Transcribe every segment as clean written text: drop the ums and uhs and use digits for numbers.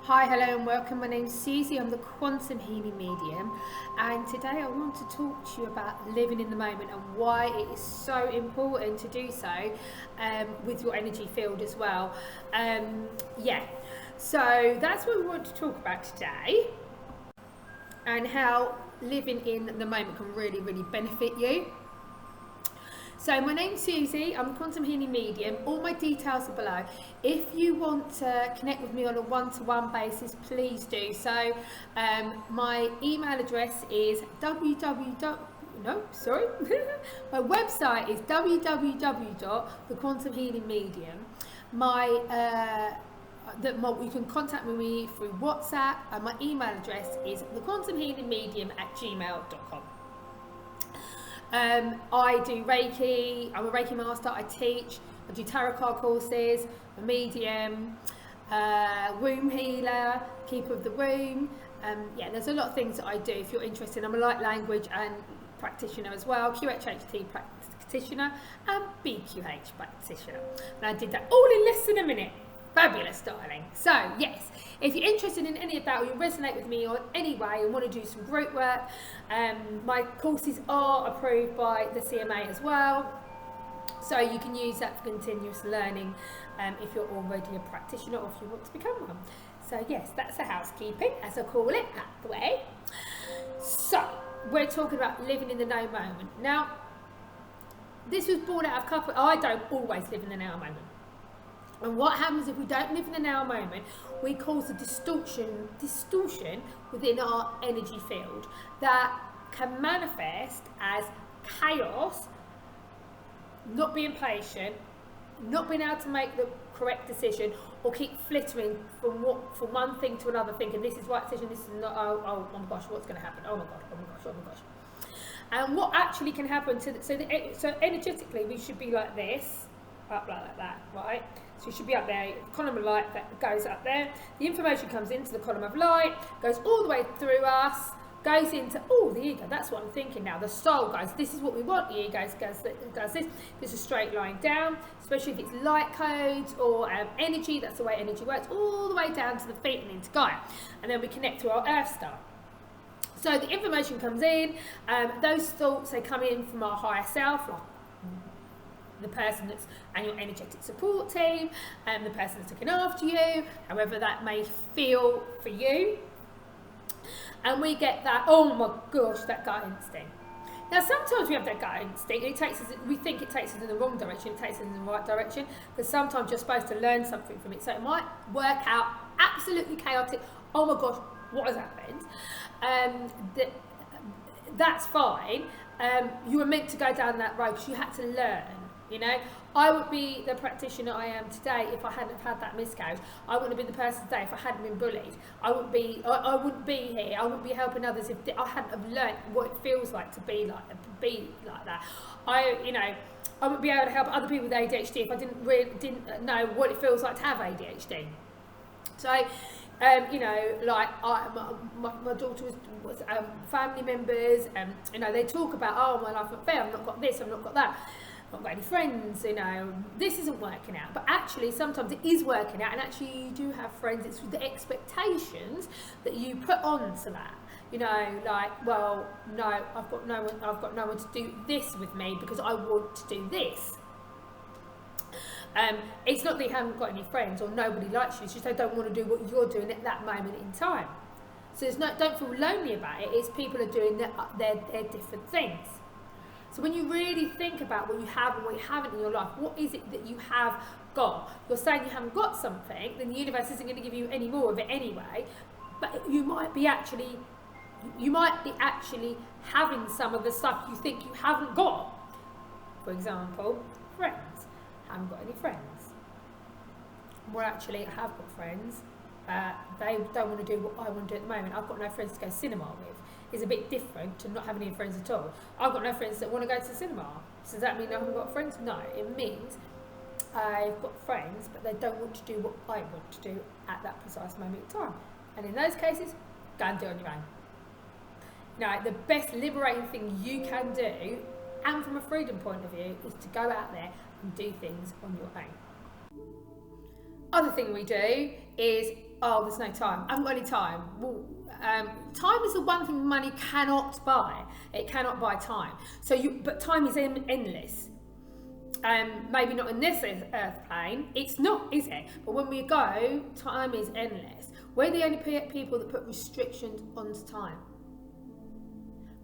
Hi, hello and welcome. My name's Susie, I'm the quantum healing medium, and today I want to talk to you about living in the moment and why it is so important to do so with your energy field as well. So that's what we want to talk about today, and how living in the moment can really benefit you. So my name's Susie, I'm a quantum healing medium. All my details are below. If you want to connect with me on a one-to-one basis, please do so. My email address is my website is www.thequantumhealingmedium. You can contact me through WhatsApp, and my email address is thequantumhealingmedium@gmail.com. I do Reiki, I'm a Reiki master, I teach, I do tarot card courses, a medium, womb healer, keeper of the womb. There's a lot of things that I do if you're interested. I'm a light language and practitioner as well, QHHT practitioner and BQH practitioner. And I did that all in less than a minute. Fabulous, darling. So yes, if you're interested in any of that, or you resonate with me on any way and want to do some group work, my courses are approved by the CMA as well, so you can use that for continuous learning if you're already a practitioner or if you want to become one. So yes, that's the housekeeping, as I call it, out the way. So we're talking about living in the now moment. Now, this was born out of I don't always live in the now moment. And what happens if we don't live in the now moment? We cause a distortion within our energy field that can manifest as chaos, not being patient, not being able to make the correct decision, or keep flittering from one thing to another, thinking this is right decision, this is not. Oh my gosh, what's going to happen? Oh my gosh. And what actually can happen so energetically we should be like this, up like that, right? So you should be up there, column of light that goes up there. The information comes into the column of light, goes all the way through us, goes into, the ego, that's what I'm thinking now. The soul goes, this is what we want, the ego does this. If it's a straight line down, especially if it's light codes or energy, that's the way energy works, all the way down to the feet and into Gaia. And then we connect to our Earth star. So the information comes in, those thoughts, they come in from our higher self, like the person that's and your energetic support team, and the person that's looking after you, however that may feel for you. And we get that, oh my gosh, that gut instinct. Now sometimes we have that gut instinct, we think it takes us in the wrong direction, it takes us in the right direction, because sometimes you're supposed to learn something from it. So it might work out absolutely chaotic, oh my gosh, what has happened? That's fine. You were meant to go down that road because you had to learn. You know, I would be the practitioner I am today if I hadn't have had that miscarriage. I wouldn't have been the person today if I hadn't been bullied. I wouldn't be here. I wouldn't be helping others if I hadn't have learnt what it feels like to be like that. I wouldn't be able to help other people with ADHD if I didn't know what it feels like to have ADHD. So, my daughter was family members, they talk about, oh, my life not fair, I've not got this, I've not got that. Not got any friends, this isn't working out. But actually sometimes it is working out, and actually you do have friends. It's the expectations that you put on to that, well, no, I've got no one to do this with me because I want to do this. It's not that you haven't got any friends or nobody likes you, it's just they don't want to do what you're doing at that moment in time. So don't feel lonely about it. It's people are doing their different things. So when you really think about what you have and what you haven't in your life, what is it that you have got? You're saying you haven't got something, then the universe isn't going to give you any more of it anyway. But you might be actually having some of the stuff you think you haven't got. For example, friends. I haven't got any friends. Well, actually, I have got friends. They don't want to do what I want to do at the moment. I've got no friends to go cinema with. Is a bit different to not having any friends at all. I've got no friends that want to go to the cinema. So does that mean I haven't got friends? No, it means I've got friends, but they don't want to do what I want to do at that precise moment in time. And in those cases, go and do it on your own. Now, the best liberating thing you can do, and from a freedom point of view, is to go out there and do things on your own. Other thing we do is oh, there's no time, I haven't got any time. Well, time is the one thing money cannot buy. It cannot buy time. But time is endless. Maybe not in this earth plane. It's not, is it? But when we go, time is endless. We're the only people that put restrictions on time.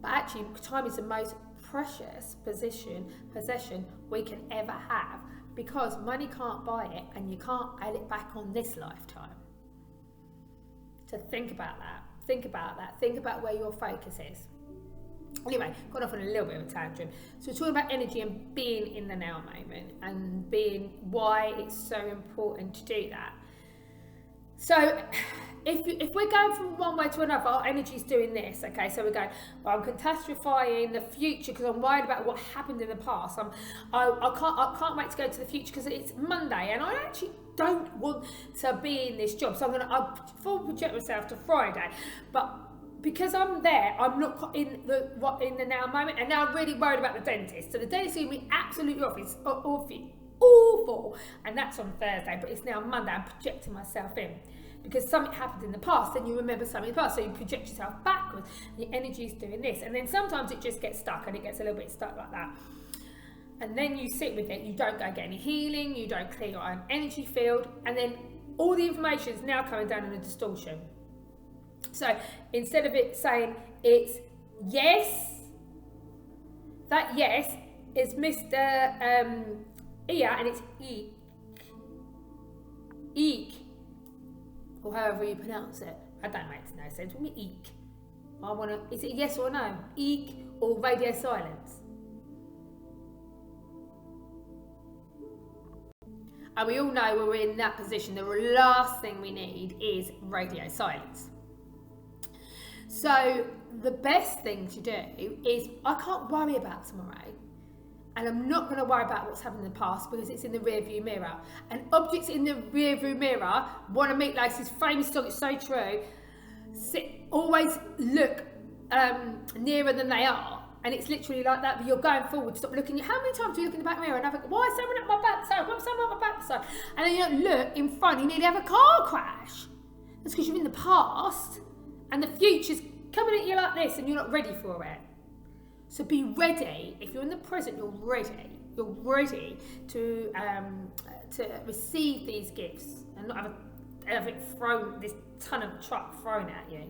But actually, time is the most precious possession we can ever have, because money can't buy it, and you can't add it back on this lifetime. So think about that. Think about that. Think about where your focus is. Anyway, gone off on a little bit of a tangent. So we're talking about energy and being in the now moment, and being why it's so important to do that. So if we're going from one way to another, our energy's doing this, okay? So we're going, well, I'm catastrophizing the future because I'm worried about what happened in the past. I can't wait to go to the future because it's Monday, and I actually don't want to be in this job. So I'll full project myself to Friday, but because I'm there, I'm not in the now moment, and now I'm really worried about the dentist. So the dentist is going to be absolutely awful, and that's on Thursday, but it's now Monday. I'm projecting myself in because something happened in the past, then you remember something in the past, so you project yourself backwards. The energy is doing this, and then sometimes it just gets stuck, and it gets a little bit stuck like that. And then you sit with it. You don't go get any healing. You don't clear your own energy field, and then all the information is now coming down in a distortion. So instead of it saying it's yes, that yes is Mr. Ear, and it's eek, eek, or however you pronounce it. That makes no sense. What do you mean eek? Is it a yes or no? Eek or radio silence? And we all know when we're in that position, the last thing we need is radio silence. So the best thing to do is, I can't worry about tomorrow, and I'm not going to worry about what's happened in the past because it's in the rear view mirror. And objects in the rear view mirror, one of Meat Lace's famous song, it's so true, always look nearer than they are. And it's literally like that, but you're going forward. Stop looking. How many times do you look in the back mirror and have why is someone at my backside? Why is someone at my backside? And then you don't look in front, you nearly have a car crash. That's because you're in the past, and the future's coming at you like this, and you're not ready for it. So be ready. If you're in the present, you're ready. You're ready to receive these gifts and not have it thrown, this ton of truck thrown at you.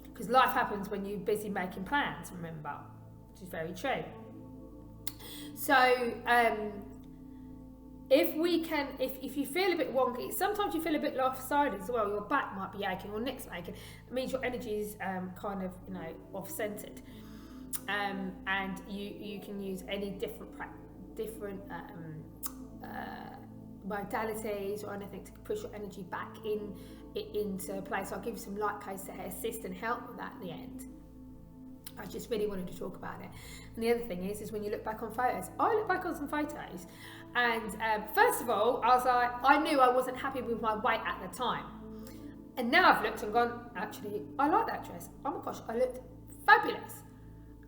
Because life happens when you're busy making plans, remember, which is very true. So if you feel a bit wonky, sometimes you feel a bit lopsided as well. Your back might be aching, or neck's aching. It means your energy is kind of, off-centered, and you can use any different modalities or anything to push your energy back into place. I'll give you some light codes to assist and help with that at the end. I just really wanted to talk about it. And the other thing is when you look back on photos, I look back on some photos, and first of all, I knew I wasn't happy with my weight at the time, and now I've looked and gone, actually, I like that dress. Oh my gosh, I looked fabulous.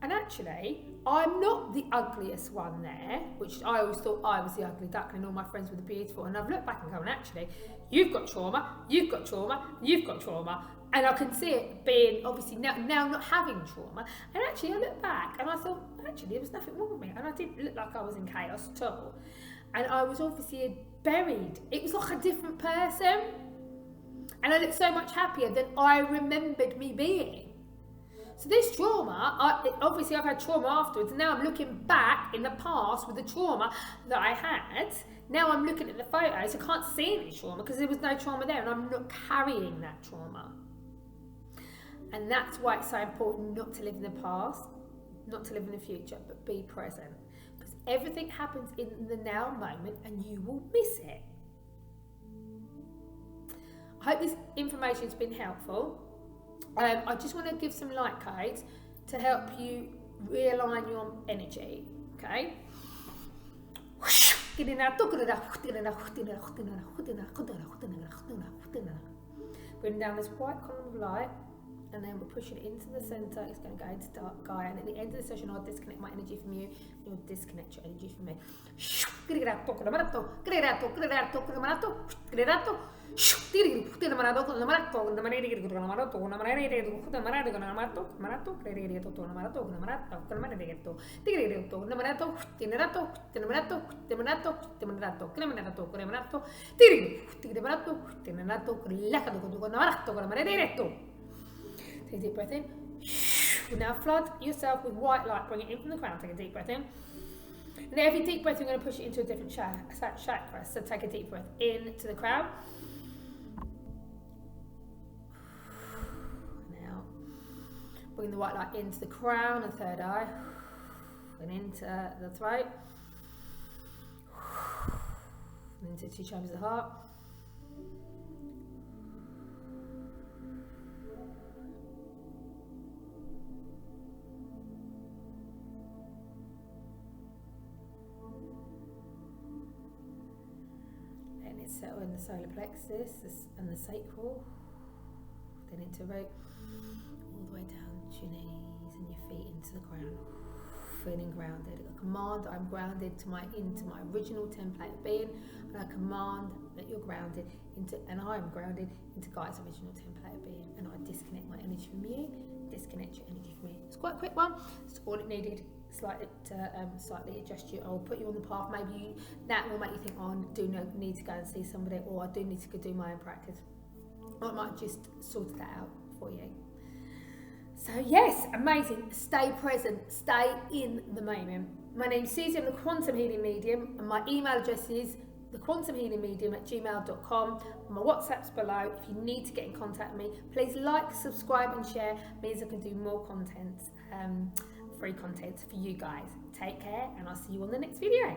And actually, I'm not the ugliest one there, which I always thought I was the ugly duckling, all my friends were the beautiful. And I've looked back and gone, actually, you've got trauma, you've got trauma, you've got trauma. And I can see it being, obviously, now not having trauma. And actually, I look back and I thought, actually, there was nothing wrong with me. And I didn't look like I was in chaos at all. And I was obviously buried. It was like a different person. And I looked so much happier than I remembered me being. So this trauma, obviously I've had trauma afterwards, and now I'm looking back in the past with the trauma that I had. Now I'm looking at the photos, I can't see any trauma because there was no trauma there, and I'm not carrying that trauma. And that's why it's so important not to live in the past, not to live in the future, but be present. Because everything happens in the now moment and you will miss it. I hope this information has been helpful. I just want to give some light codes to help you realign your energy, okay? Bring down this white column of light, and then we're pushing it into the centre. It's going to go into dark Gaia, and at the end of the session I'll disconnect my energy from you, and you'll disconnect your energy from me. Take a deep breath in. Now flood yourself with white light. Bring it in from the crown. Take a deep breath in. And every deep breath, you're going to push it into a different chakra. So take a deep breath in to the crown. Now, bring the white light into the crown and third eye. And into the throat. And into 2 chambers of the heart. Settle in the solar plexus and the sacral, then into root, all the way down to your knees and your feet into the ground, feeling grounded. I command I'm grounded into my original template of being, and I command that you're grounded into, and I am grounded into Gaia's original template of being, and I disconnect my energy from you, disconnect your energy from me. It's quite a quick one. It's all it needed. Slightly adjust you, or put you on the path. Maybe that will make you think, oh, I do need to go and see somebody, or I do need to go do my own practice. Or I might just sort that out for you. So yes, amazing. Stay present, stay in the moment. My name's Susie, I'm the Quantum Healing Medium, and my email address is thequantumhealingmedium@gmail.com. My WhatsApp's below. If you need to get in contact with me, please like, subscribe and share. It means I can do more content, free content for you guys. Take care, and I'll see you on the next video.